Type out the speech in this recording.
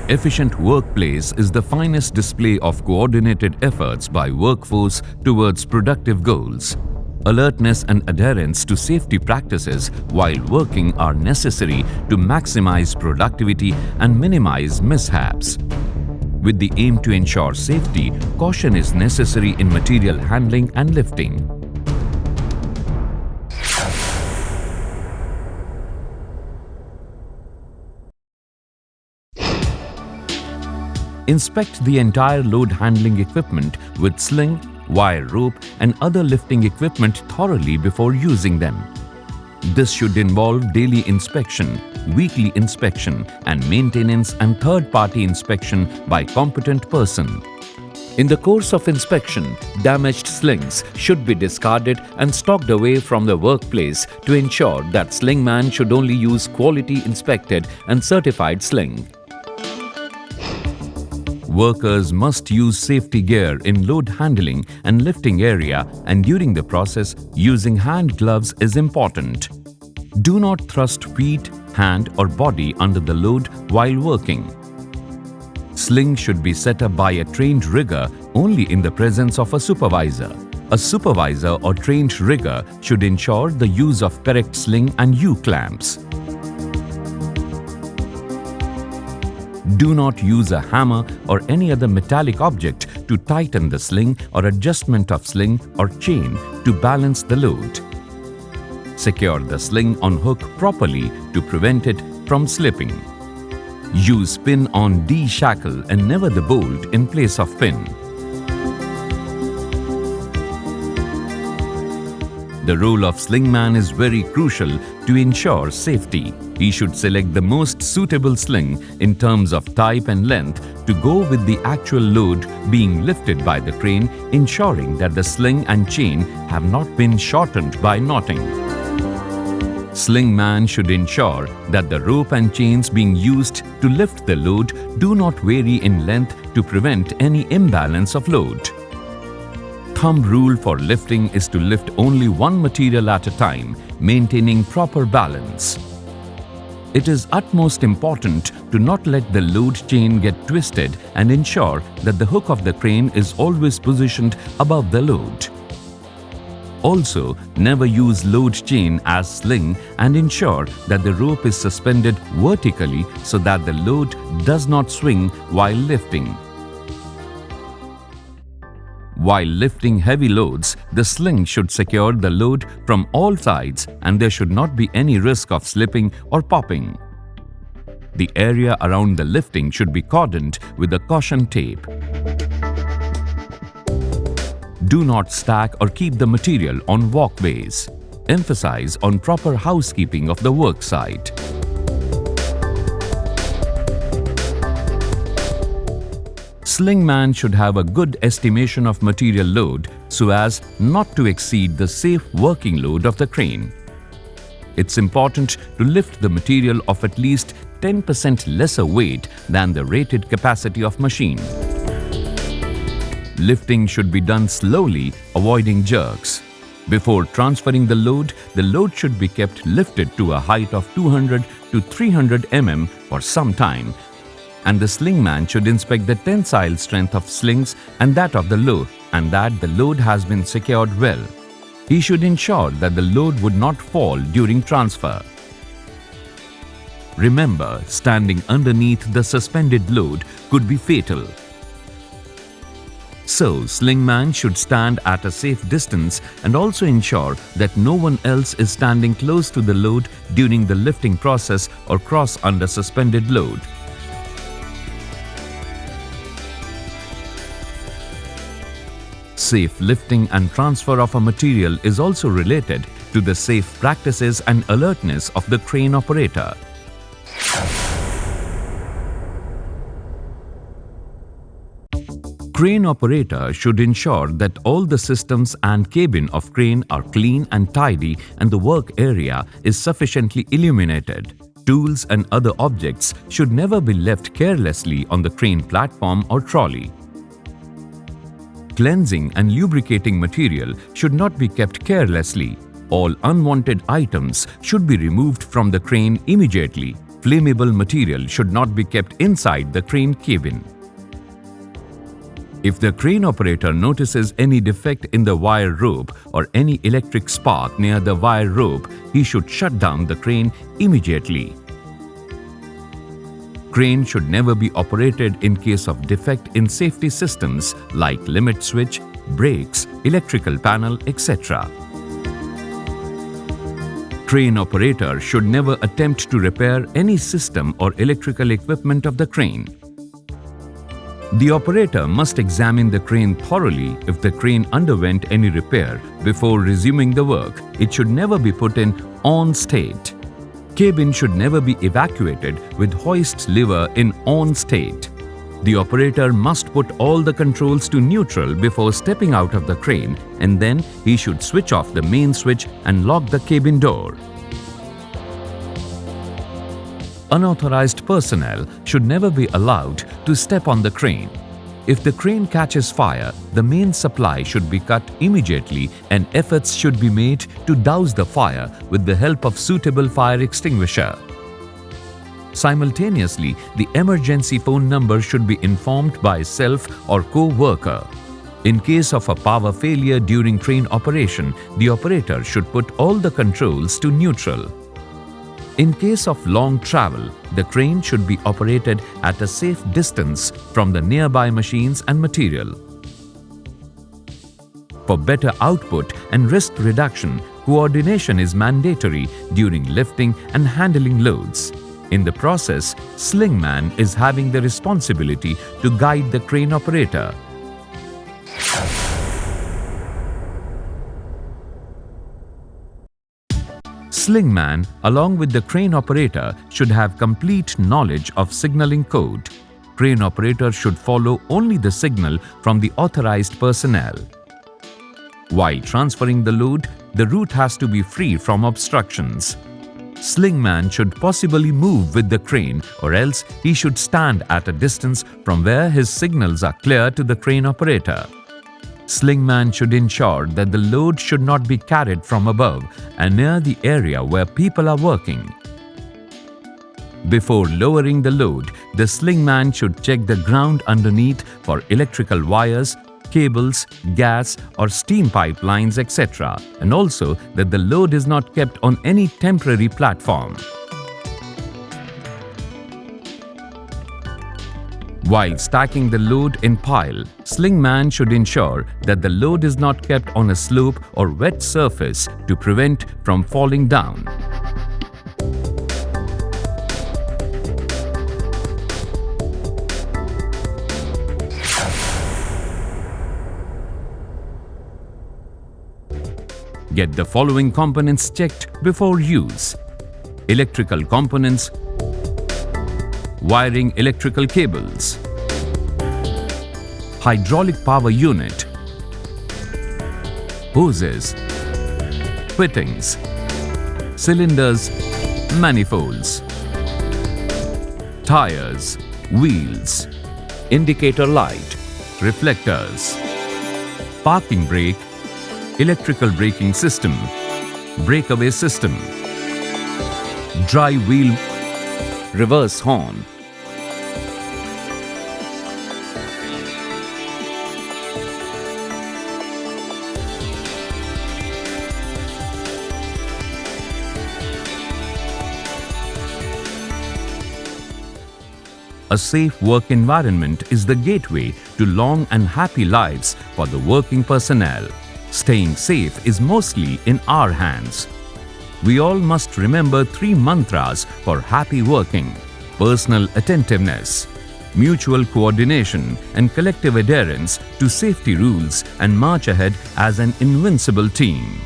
An efficient workplace is the finest display of coordinated efforts by workforce towards productive goals. Alertness and adherence to safety practices while working are necessary to maximize productivity and minimize mishaps. With the aim to ensure safety, caution is necessary in material handling and lifting. Inspect the entire load handling equipment with sling, wire rope and other lifting equipment thoroughly before using them. This should involve daily inspection, weekly inspection and maintenance and third-party inspection by competent person. In the course of inspection, damaged slings should be discarded and stocked away from the workplace to ensure that slingman should only use quality inspected and certified sling. Workers must use safety gear in load handling and lifting area, and during the process, using hand gloves is important. Do not thrust feet, hand or body under the load while working. Sling should be set up by a trained rigger only in the presence of a supervisor. A supervisor or trained rigger should ensure the use of correct sling and U-clamps. Do not use a hammer or any other metallic object to tighten the sling or adjustment of sling or chain to balance the load. Secure the sling on hook properly to prevent it from slipping. Use pin on D shackle and never the bolt in place of pin. The role of slingman is very crucial to ensure safety. He should select the most suitable sling in terms of type and length to go with the actual load being lifted by the crane, ensuring that the sling and chain have not been shortened by knotting. Slingman should ensure that the rope and chains being used to lift the load do not vary in length to prevent any imbalance of load. Thumb rule for lifting is to lift only one material at a time, maintaining proper balance. It is utmost important to not let the load chain get twisted and ensure that the hook of the crane is always positioned above the load. Also, never use load chain as sling and ensure that the rope is suspended vertically so that the load does not swing while lifting. While lifting heavy loads, the sling should secure the load from all sides and there should not be any risk of slipping or popping. The area around the lifting should be cordoned with a caution tape. Do not stack or keep the material on walkways. Emphasize on proper housekeeping of the work site. Slingman should have a good estimation of material load so as not to exceed the safe working load of the crane. It's important to lift the material of at least 10% lesser weight than the rated capacity of machine. Lifting should be done slowly, avoiding jerks. Before transferring the load should be kept lifted to a height of 200 to 300 mm for some time, and the slingman should inspect the tensile strength of slings and that of the load, and that the load has been secured well. He should ensure that the load would not fall during transfer. Remember, standing underneath the suspended load could be fatal. So, slingman should stand at a safe distance and also ensure that no one else is standing close to the load during the lifting process or cross under suspended load. Safe lifting and transfer of a material is also related to the safe practices and alertness of the crane operator. Crane operator should ensure that all the systems and cabin of crane are clean and tidy and the work area is sufficiently illuminated. Tools and other objects should never be left carelessly on the crane platform or trolley. Cleansing and lubricating material should not be kept carelessly. All unwanted items should be removed from the crane immediately. Flammable material should not be kept inside the crane cabin. If the crane operator notices any defect in the wire rope or any electric spark near the wire rope, he should shut down the crane immediately. Crane should never be operated in case of defect in safety systems like limit switch, brakes, electrical panel, etc. Crane operator should never attempt to repair any system or electrical equipment of the crane. The operator must examine the crane thoroughly if the crane underwent any repair before resuming the work. It should never be put in on state. Cabin should never be evacuated with hoist lever in on state. The operator must put all the controls to neutral before stepping out of the crane, and then he should switch off the main switch and lock the cabin door. Unauthorized personnel should never be allowed to step on the crane. If the crane catches fire, the main supply should be cut immediately and efforts should be made to douse the fire with the help of suitable fire extinguisher. Simultaneously, the emergency phone number should be informed by self or co-worker. In case of a power failure during crane operation, the operator should put all the controls to neutral. In case of long travel, the crane should be operated at a safe distance from the nearby machines and material. For better output and risk reduction, coordination is mandatory during lifting and handling loads. In the process, slingman is having the responsibility to guide the crane operator. Slingman, along with the crane operator, should have complete knowledge of signaling code. Crane operator should follow only the signal from the authorized personnel. While transferring the load, the route has to be free from obstructions. Slingman should possibly move with the crane, or else he should stand at a distance from where his signals are clear to the crane operator. Slingman should ensure that the load should not be carried from above and near the area where people are working. Before lowering the load, the slingman should check the ground underneath for electrical wires, cables, gas or steam pipelines, etc., and also that the load is not kept on any temporary platform. While stacking the load in pile, slingman should ensure that the load is not kept on a slope or wet surface to prevent from falling down. Get the following components checked before use: electrical components, wiring electrical cables, hydraulic power unit, hoses, fittings, cylinders, manifolds, tires, wheels, indicator light, reflectors, parking brake, electrical braking system, breakaway system, dry wheel, reverse horn. A safe work environment is the gateway to long and happy lives for the working personnel. Staying safe is mostly in our hands. We all must remember 3 mantras for happy working: personal attentiveness, mutual coordination and collective adherence to safety rules, and march ahead as an invincible team.